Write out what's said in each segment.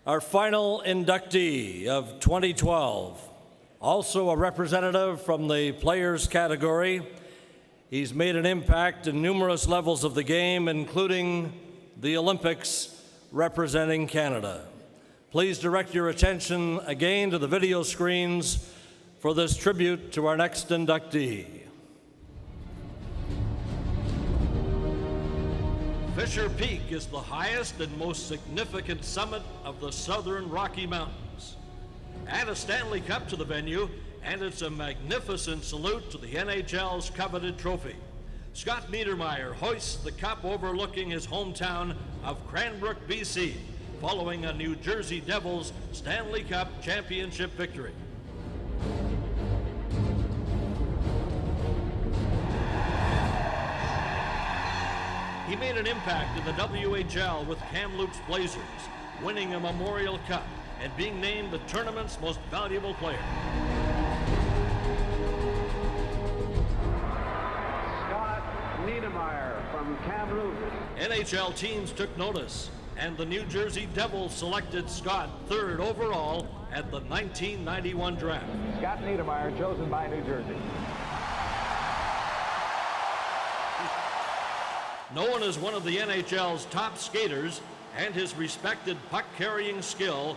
Our final inductee of 2012, also a representative from the players category. He's made an impact in numerous levels of the game, including the Olympics, representing Canada. Please direct your attention again to the video screens for this tribute to our next inductee. Fisher Peak is the highest and most significant summit of the southern Rocky Mountains. Add a Stanley Cup to the venue, and it's a magnificent salute to the NHL's coveted trophy. Scott Niedermayer hoists the cup overlooking his hometown of Cranbrook, BC, following a New Jersey Devils Stanley Cup championship victory. He made an impact in the WHL with Kamloops Blazers, winning a Memorial Cup and being named the tournament's most valuable player. Scott Niedermayer from Kamloops. NHL teams took notice, and the New Jersey Devils selected Scott third overall at the 1991 draft. Scott Niedermayer, chosen by New Jersey. Known as one of the NHL's top skaters, and his respected puck-carrying skill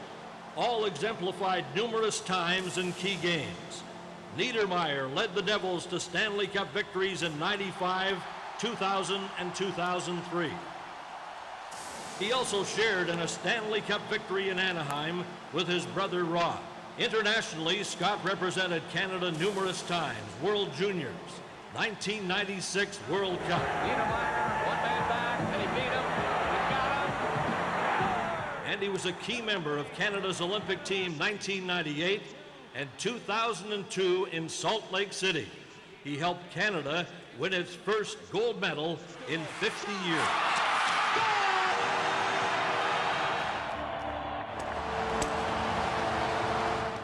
all exemplified numerous times in key games. Niedermayer led the Devils to Stanley Cup victories in '95, 2000, and 2003. He also shared in a Stanley Cup victory in Anaheim with his brother Rob. Internationally, Scott represented Canada numerous times. World Juniors, 1996 World Cup. Niedermayer, one man back, and he beat him. He got him. And he was a key member of Canada's Olympic team 1998 and 2002 in Salt Lake City. He helped Canada win its first gold medal in 50 years.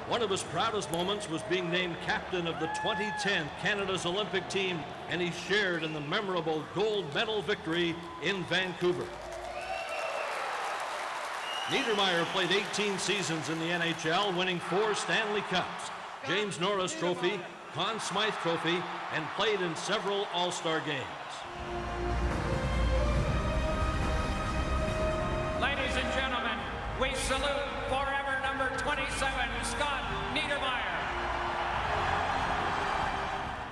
One of his proudest moments was being named captain of the 2010 Canada's Olympic team, and he shared in the memorable gold medal victory in Vancouver. Niedermayer played 18 seasons in the NHL, winning 4 Stanley Cups, James Norris Trophy, Conn Smythe Trophy, and played in several All-Star games. Ladies and gentlemen, we salute forever number 27, Scott Niedermayer.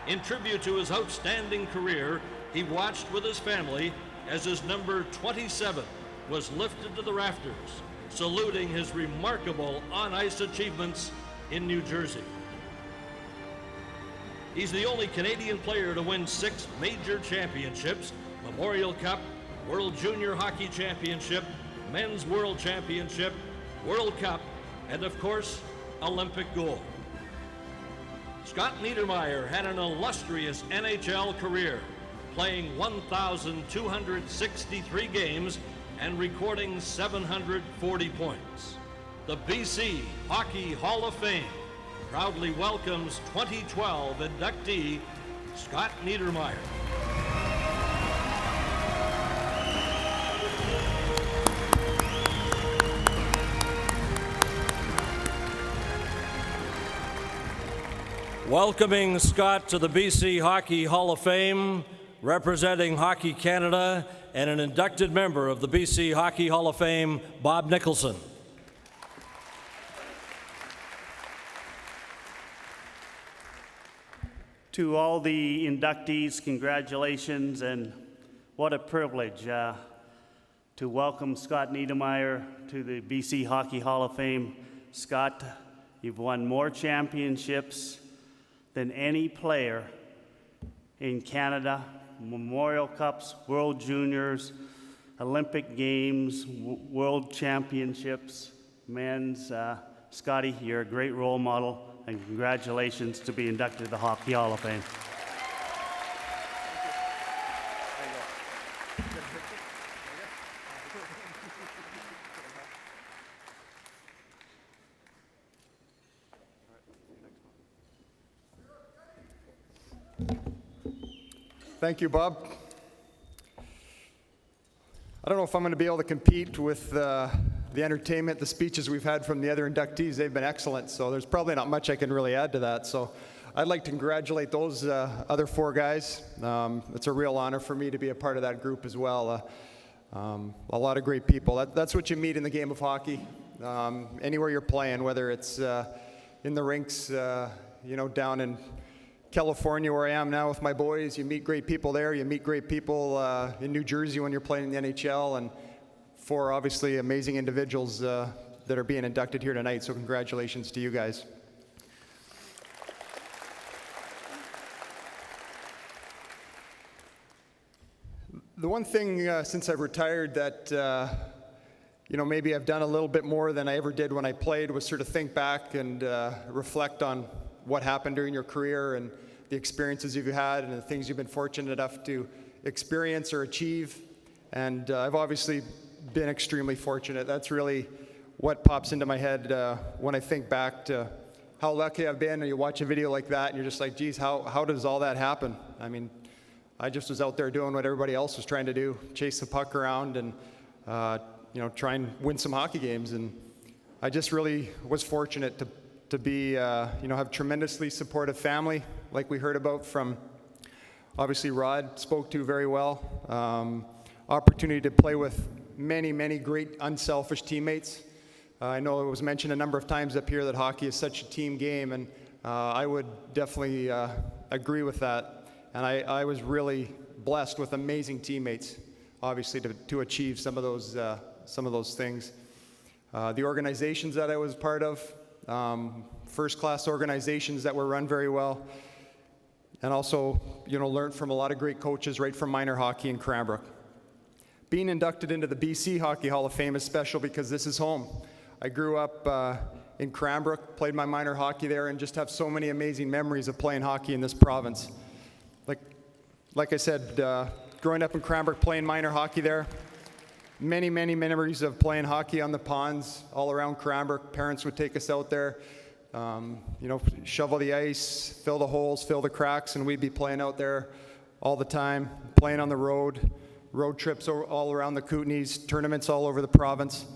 In tribute to his outstanding career, he watched with his family as his number 27 was lifted to the rafters, saluting his remarkable on-ice achievements in New Jersey. He's the only Canadian player to win 6 major championships: Memorial Cup, World Junior Hockey Championship, Men's World Championship, World Cup, and of course, Olympic gold. Scott Niedermayer had an illustrious NHL career, playing 1,263 games and recording 740 points. The BC Hockey Hall of Fame proudly welcomes 2012 inductee Scott Niedermayer. Welcoming Scott to the BC Hockey Hall of Fame, representing Hockey Canada, and an inducted member of the BC Hockey Hall of Fame, Bob Nicholson. To all the inductees, congratulations, and what a privilege to welcome Scott Niedermayer to the BC Hockey Hall of Fame. Scott, you've won more championships than any player in Canada: Memorial Cups, World Juniors, Olympic Games, World Championships, men's. Scotty, you're a great role model, and congratulations to be inducted to the Hockey Hall of Fame. Thank you, Bob. I don't know if I'm going to be able to compete with the entertainment, the speeches we've had from the other inductees, they've been excellent. So there's probably not much I can really add to that. So I'd like to congratulate those other 4 guys. It's a real honor for me to be a part of that group as well. A lot of great people. That's what you meet in the game of hockey. Anywhere you're playing, whether it's in the rinks, down in California where I am now with my boys, you meet great people there. You meet great people in New Jersey when you're playing in the NHL, and 4 obviously amazing individuals that are being inducted here tonight. So congratulations to you guys. The one thing since I've retired that maybe I've done a little bit more than I ever did when I played was sort of think back and reflect on what happened during your career and the experiences you've had and the things you've been fortunate enough to experience or achieve. And I've obviously been extremely fortunate. That's really what pops into my head when I think back to how lucky I've been. And you watch a video like that and you're just like, geez, how does all that happen? I mean, I just was out there doing what everybody else was trying to do, chase the puck around and try and win some hockey games. And I just really was fortunate to be, have tremendously supportive family, like we heard about from, obviously Rod spoke to very well. Opportunity to play with many, many great unselfish teammates. I know it was mentioned a number of times up here that hockey is such a team game, and I would definitely agree with that. And I was really blessed with amazing teammates, obviously, to achieve some of those things. The organizations that I was part of, first-class organizations that were run very well, and also, learned from a lot of great coaches right from minor hockey in Cranbrook. Being inducted into the BC Hockey Hall of Fame is special because this is home. I grew up in Cranbrook, played my minor hockey there, and just have so many amazing memories of playing hockey in this province. Like I said, growing up in Cranbrook, playing minor hockey there, many, many memories of playing hockey on the ponds all around Cranbrook. Parents would take us out there, shovel the ice, fill the holes, fill the cracks, and we'd be playing out there all the time, playing on the road trips all around the Kootenays, tournaments all over the province.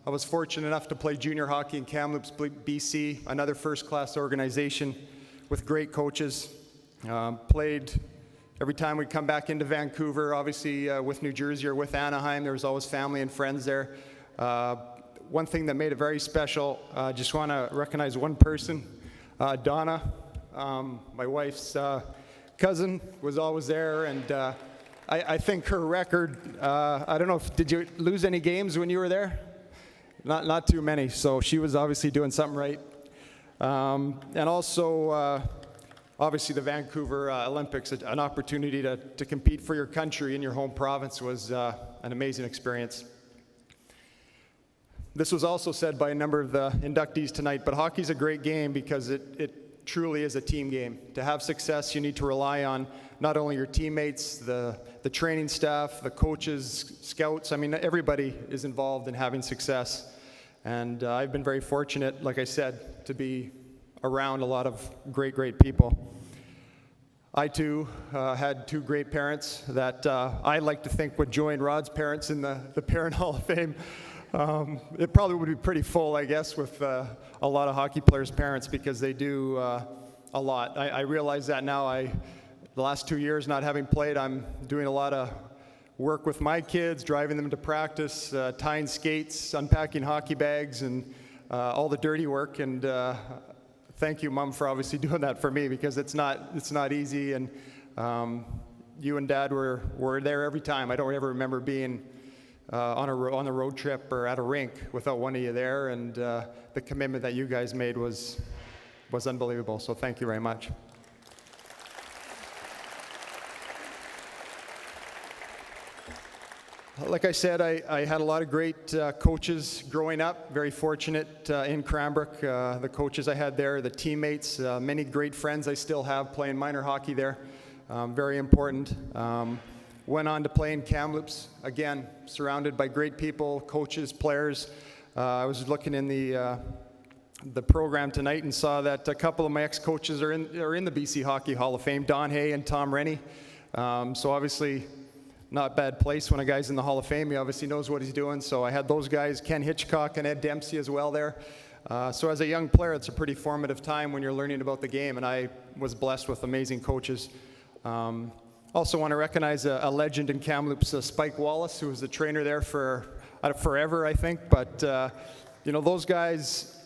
I was fortunate enough to play junior hockey in Kamloops, BC, another first-class organization with great coaches. Played every time we'd come back into Vancouver, obviously with New Jersey or with Anaheim, there was always family and friends there. One thing that made it very special, just want to recognize one person, Donna, my wife's cousin, was always there, and I think her record, I don't know, did you lose any games when you were there? Not too many, so she was obviously doing something right. And also, obviously the Vancouver Olympics, an opportunity to compete for your country in your home province was an amazing experience. This was also said by a number of the inductees tonight, but hockey's a great game because it truly is a team game. To have success, you need to rely on not only your teammates, the training staff, the coaches, scouts. I mean, everybody is involved in having success. And I've been very fortunate, like I said, to be around a lot of great, great people. I, too, had 2 great parents that I like to think would join Rod's parents in the Parent Hall of Fame. It probably would be pretty full, I guess, with a lot of hockey players' parents because they do a lot. I realize that now. The last 2 years not having played, I'm doing a lot of work with my kids, driving them to practice, tying skates, unpacking hockey bags, and all the dirty work. And thank you, Mom, for obviously doing that for me because it's not easy. And you and Dad were there every time. I don't ever remember being on a road trip or at a rink without one of you there. And the commitment that you guys made was unbelievable. So thank you very much. Like I said, I had a lot of great coaches growing up, very fortunate in Cranbrook. The coaches I had there, the teammates, many great friends I still have playing minor hockey there, very important. Went on to play in Kamloops, again, surrounded by great people, coaches, players. I was looking in the program tonight and saw that a couple of my ex-coaches are in the BC Hockey Hall of Fame, Don Hay and Tom Rennie. So obviously, not bad place when a guy's in the Hall of Fame. He obviously knows what he's doing. So I had those guys, Ken Hitchcock and Ed Dempsey as well there. So as a young player, it's a pretty formative time when you're learning about the game, and I was blessed with amazing coaches. Also want to recognize a legend in Kamloops, Spike Wallace, who was the trainer there for forever, I think. But, those guys,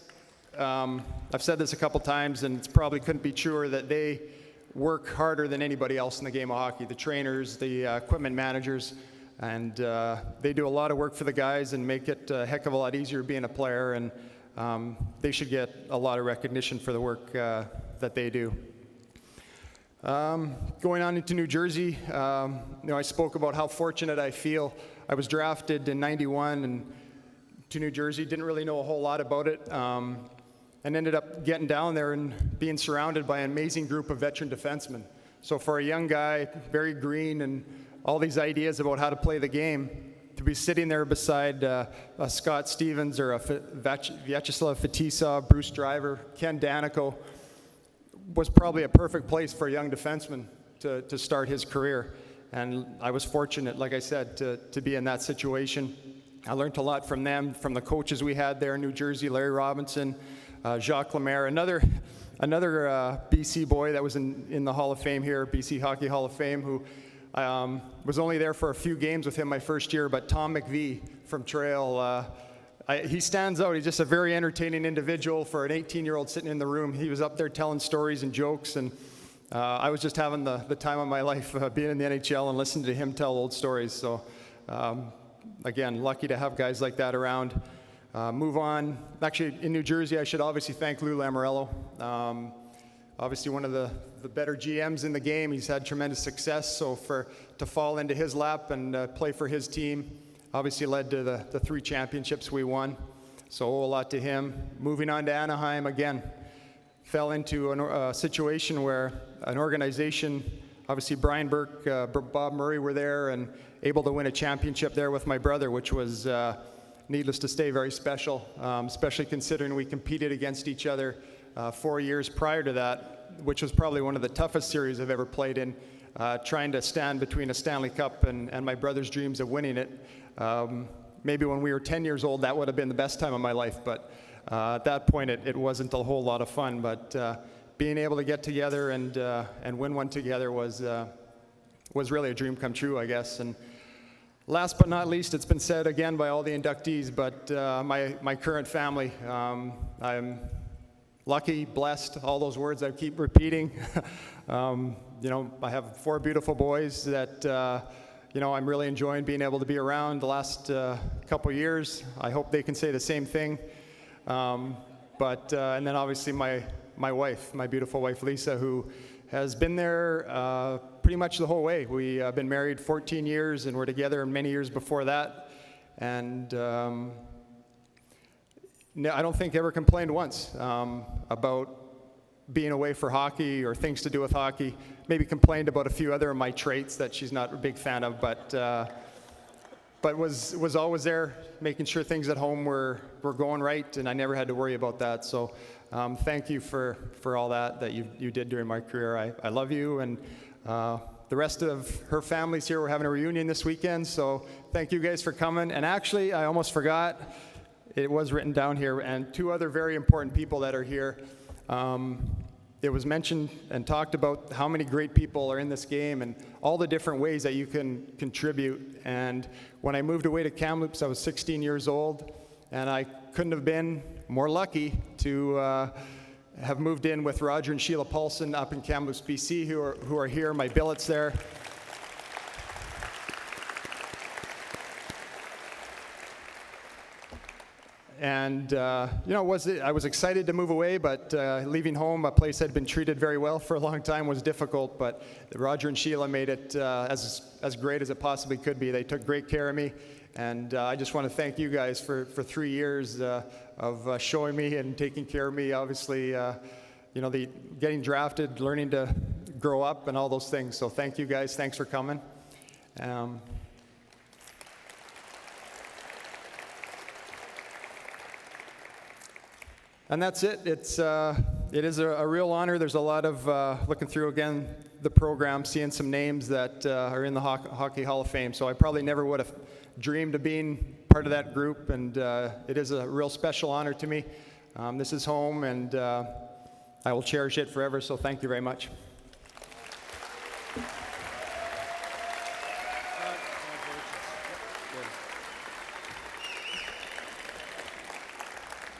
I've said this a couple times, and it probably couldn't be truer, that they work harder than anybody else in the game of hockey. The trainers, the equipment managers, and they do a lot of work for the guys and make it a heck of a lot easier being a player, and they should get a lot of recognition for the work that they do. Going on into New Jersey, I spoke about how fortunate I feel. I was drafted in '91 and to New Jersey, didn't really know a whole lot about it, and ended up getting down there and being surrounded by an amazing group of veteran defensemen. So for a young guy, very green, and all these ideas about how to play the game, to be sitting there beside a Scott Stevens or a Vyacheslav Fetisov, Bruce Driver, Ken Danico, was probably a perfect place for a young defenseman to start his career. And I was fortunate, like I said, to be in that situation. I learned a lot from them, from the coaches we had there in New Jersey, Larry Robinson, Jacques Lemaire, another BC boy that was in the Hall of Fame here, BC Hockey Hall of Fame, who was only there for a few games with him my first year, but Tom McVie from Trail, he stands out. He's just a very entertaining individual for an 18-year-old sitting in the room. He was up there telling stories and jokes, and I was just having the time of my life being in the NHL and listening to him tell old stories. So, again, lucky to have guys like that around. Move on. Actually, in New Jersey, I should obviously thank Lou Lamoriello. Obviously, one of the better GMs in the game. He's had tremendous success. So to fall into his lap and play for his team, obviously led to the 3 championships we won. So owe a lot to him. Moving on to Anaheim again, fell into a situation where an organization, obviously Brian Burke, Bob Murray were there, and able to win a championship there with my brother, which was, needless to say, very special, especially considering we competed against each other 4 years prior to that, which was probably one of the toughest series I've ever played in, trying to stand between a Stanley Cup and my brother's dreams of winning it. Maybe when we were 10 years old, that would have been the best time of my life, but at that point, it wasn't a whole lot of fun. But being able to get together and win one together was really a dream come true, I guess. And last but not least, it's been said again by all the inductees, but my current family. I'm lucky, blessed, all those words I keep repeating. I have 4 beautiful boys that I'm really enjoying being able to be around the last couple years. I hope they can say the same thing. And then obviously my wife, my beautiful wife Lisa, who has been there pretty much the whole way. We've been married 14 years, and we're together many years before that. And I don't think ever complained once about being away for hockey or things to do with hockey. Maybe complained about a few other of my traits that she's not a big fan of, but was always there, making sure things at home were going right, and I never had to worry about that. So thank you for all that you did during my career. I love you, and the rest of her family's here. We're having a reunion this weekend, so thank you guys for coming. And actually, I almost forgot, it was written down here, and 2 other very important people that are here. It was mentioned and talked about how many great people are in this game and all the different ways that you can contribute. And when I moved away to Kamloops, I was 16 years old, and I couldn't have been more lucky to have moved in with Roger and Sheila Paulson up in Kamloops, BC, who are here, my billets there. And, I was excited to move away, but leaving home, a place had been treated very well for a long time, was difficult. But Roger and Sheila made it as great as it possibly could be. They took great care of me. And I just want to thank you guys for 3 years of showing me and taking care of me. Obviously, getting drafted, learning to grow up and all those things. So thank you guys. Thanks for coming. And that's it. It is a real honor. There's a lot of, looking through again, the program, seeing some names that are in the Hockey Hall of Fame. So I probably never would have dreamed of being part of that group, and it is a real special honor to me. This is home, and I will cherish it forever, so thank you very much.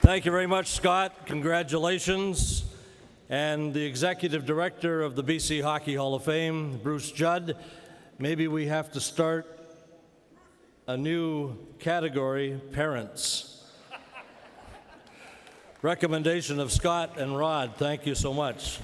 Thank you very much, Scott. Congratulations. And the Executive Director of the BC Hockey Hall of Fame, Bruce Judd. Maybe we have to start a new category, parents. Recommendation of Scott and Rod. Thank you so much.